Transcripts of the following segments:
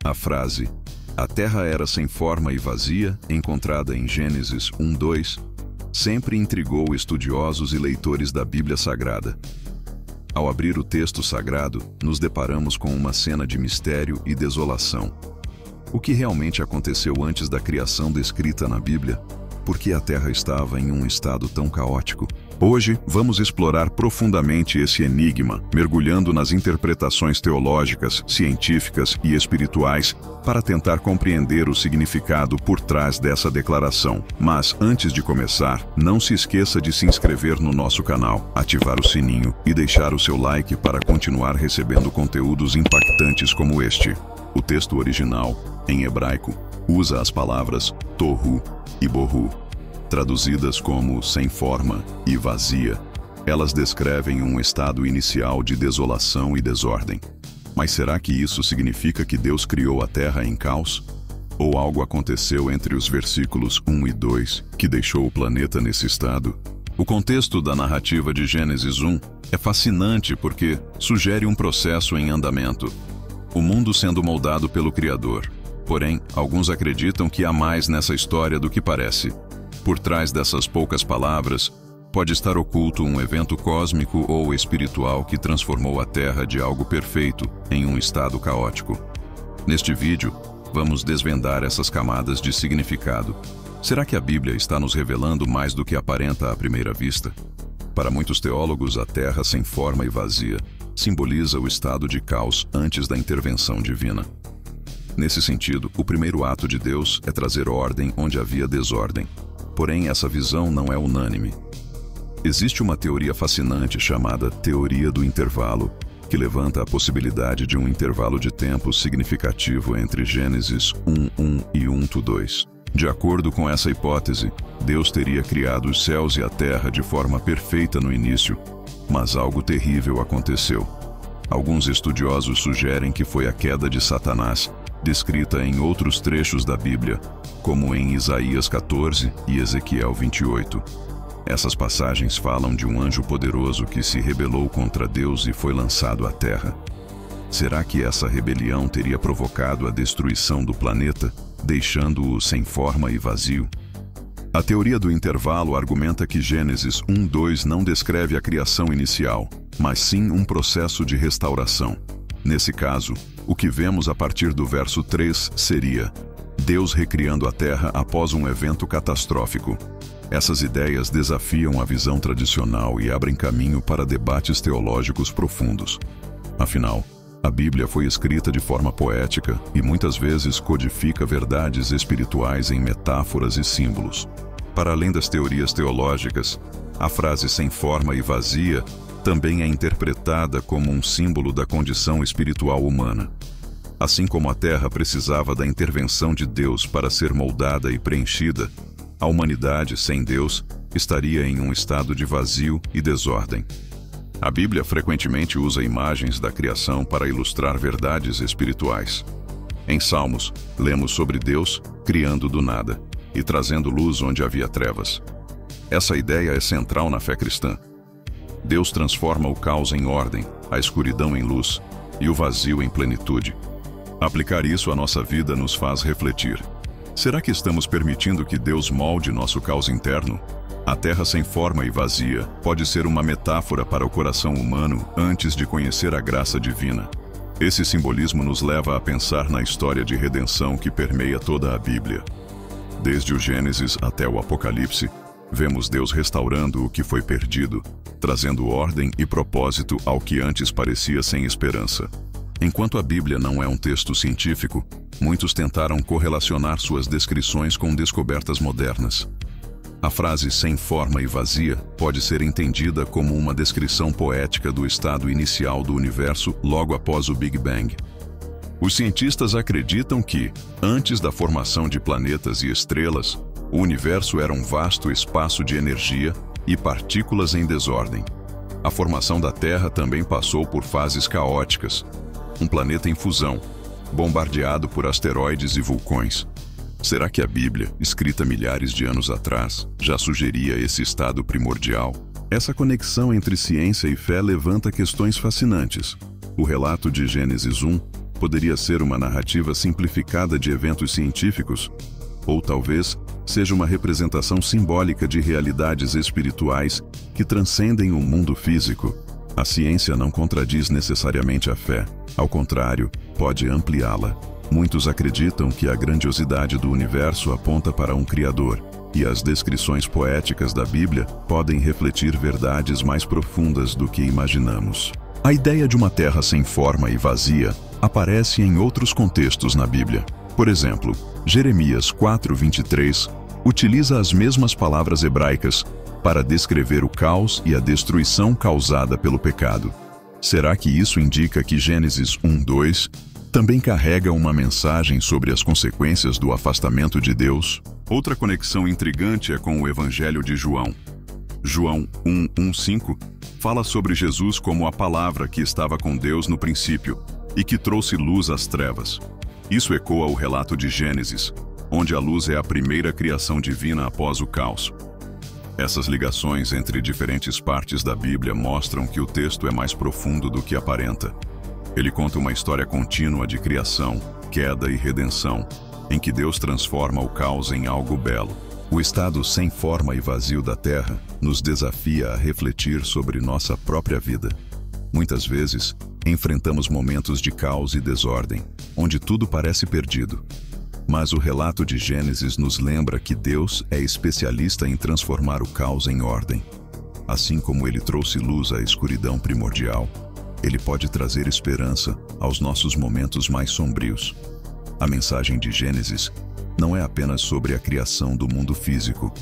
A frase "a terra era sem forma e vazia", encontrada em Gênesis 1:2, sempre intrigou estudiosos e leitores da Bíblia Sagrada. Ao abrir o texto sagrado, nos deparamos com uma cena de mistério e desolação. O que realmente aconteceu antes da criação descrita na Bíblia? Por que a Terra estava em um estado tão caótico? Hoje, vamos explorar profundamente esse enigma, mergulhando nas interpretações teológicas, científicas e espirituais para tentar compreender o significado por trás dessa declaração. Mas, antes de começar, não se esqueça de se inscrever no nosso canal, ativar o sininho e deixar o seu like para continuar recebendo conteúdos impactantes como este. O texto original, em hebraico, usa as palavras tohu e bohu, traduzidas como sem forma e vazia. Elas descrevem um estado inicial de desolação e desordem. Mas será que isso significa que Deus criou a terra em caos? Ou algo aconteceu entre os versículos 1 e 2 que deixou o planeta nesse estado? O contexto da narrativa de Gênesis 1 é fascinante porque sugere um processo em andamento, o mundo sendo moldado pelo Criador. Porém, alguns acreditam que há mais nessa história do que parece. Por trás dessas poucas palavras, pode estar oculto um evento cósmico ou espiritual que transformou a Terra de algo perfeito em um estado caótico. Neste vídeo, vamos desvendar essas camadas de significado. Será que a Bíblia está nos revelando mais do que aparenta à primeira vista? Para muitos teólogos, a Terra sem forma e vazia simboliza o estado de caos antes da intervenção divina. Nesse sentido, o primeiro ato de Deus é trazer ordem onde havia desordem. Porém, essa visão não é unânime. Existe uma teoria fascinante chamada Teoria do Intervalo, que levanta a possibilidade de um intervalo de tempo significativo entre Gênesis 1:1 e 1:2. De acordo com essa hipótese, Deus teria criado os céus e a terra de forma perfeita no início, mas algo terrível aconteceu. Alguns estudiosos sugerem que foi a queda de Satanás, descrita em outros trechos da Bíblia, como em Isaías 14 e Ezequiel 28. Essas passagens falam de um anjo poderoso que se rebelou contra Deus e foi lançado à terra. Será que essa rebelião teria provocado a destruição do planeta, deixando-o sem forma e vazio? A teoria do intervalo argumenta que Gênesis 1:2 não descreve a criação inicial, mas sim um processo de restauração. Nesse caso, o que vemos a partir do verso 3 seria Deus recriando a Terra após um evento catastrófico. Essas ideias desafiam a visão tradicional e abrem caminho para debates teológicos profundos. Afinal, a Bíblia foi escrita de forma poética e muitas vezes codifica verdades espirituais em metáforas e símbolos. Para além das teorias teológicas, a frase sem forma e vazia também é interpretada como um símbolo da condição espiritual humana. Assim como a Terra precisava da intervenção de Deus para ser moldada e preenchida, a humanidade sem Deus estaria em um estado de vazio e desordem. A Bíblia frequentemente usa imagens da criação para ilustrar verdades espirituais. Em Salmos, lemos sobre Deus criando do nada e trazendo luz onde havia trevas. Essa ideia é central na fé cristã. Deus transforma o caos em ordem, a escuridão em luz e o vazio em plenitude. Aplicar isso à nossa vida nos faz refletir. Será que estamos permitindo que Deus molde nosso caos interno? A terra sem forma e vazia pode ser uma metáfora para o coração humano antes de conhecer a graça divina. Esse simbolismo nos leva a pensar na história de redenção que permeia toda a Bíblia. Desde o Gênesis até o Apocalipse, vemos Deus restaurando o que foi perdido, trazendo ordem e propósito ao que antes parecia sem esperança. Enquanto a Bíblia não é um texto científico, muitos tentaram correlacionar suas descrições com descobertas modernas. A frase sem forma e vazia pode ser entendida como uma descrição poética do estado inicial do universo logo após o Big Bang. Os cientistas acreditam que, antes da formação de planetas e estrelas, o universo era um vasto espaço de energia e partículas em desordem. A formação da Terra também passou por fases caóticas. Um planeta em fusão, bombardeado por asteroides e vulcões. Será que a Bíblia, escrita milhares de anos atrás, já sugeria esse estado primordial? Essa conexão entre ciência e fé levanta questões fascinantes. O relato de Gênesis 1 Poderia ser uma narrativa simplificada de eventos científicos, ou talvez seja uma representação simbólica de realidades espirituais que transcendem o mundo físico. A ciência não contradiz necessariamente a fé, ao contrário, pode ampliá-la. Muitos acreditam que a grandiosidade do universo aponta para um Criador, e as descrições poéticas da Bíblia podem refletir verdades mais profundas do que imaginamos. A ideia de uma terra sem forma e vazia aparece em outros contextos na Bíblia. Por exemplo, Jeremias 4:23 utiliza as mesmas palavras hebraicas para descrever o caos e a destruição causada pelo pecado. Será que isso indica que Gênesis 1:2 também carrega uma mensagem sobre as consequências do afastamento de Deus? Outra conexão intrigante é com o Evangelho de João. João 1:5 fala sobre Jesus como a palavra que estava com Deus no princípio e que trouxe luz às trevas. Isso ecoa o relato de Gênesis, onde a luz é a primeira criação divina após o caos. Essas ligações entre diferentes partes da Bíblia mostram que o texto é mais profundo do que aparenta. Ele conta uma história contínua de criação, queda e redenção, em que Deus transforma o caos em algo belo. O estado sem forma e vazio da Terra nos desafia a refletir sobre nossa própria vida. Muitas vezes, enfrentamos momentos de caos e desordem, onde tudo parece perdido. Mas o relato de Gênesis nos lembra que Deus é especialista em transformar o caos em ordem. Assim como ele trouxe luz à escuridão primordial, ele pode trazer esperança aos nossos momentos mais sombrios. A mensagem de Gênesis não é apenas sobre a criação do mundo físico,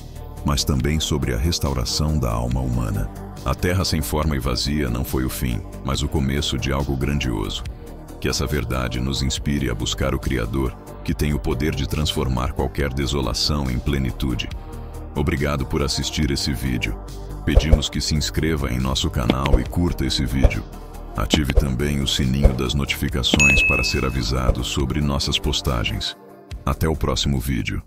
mas também sobre a restauração da alma humana. A terra sem forma e vazia não foi o fim, mas o começo de algo grandioso. Que essa verdade nos inspire a buscar o Criador, que tem o poder de transformar qualquer desolação em plenitude. Obrigado por assistir esse vídeo. Pedimos que se inscreva em nosso canal e curta esse vídeo. Ative também o sininho das notificações para ser avisado sobre nossas postagens. Até o próximo vídeo.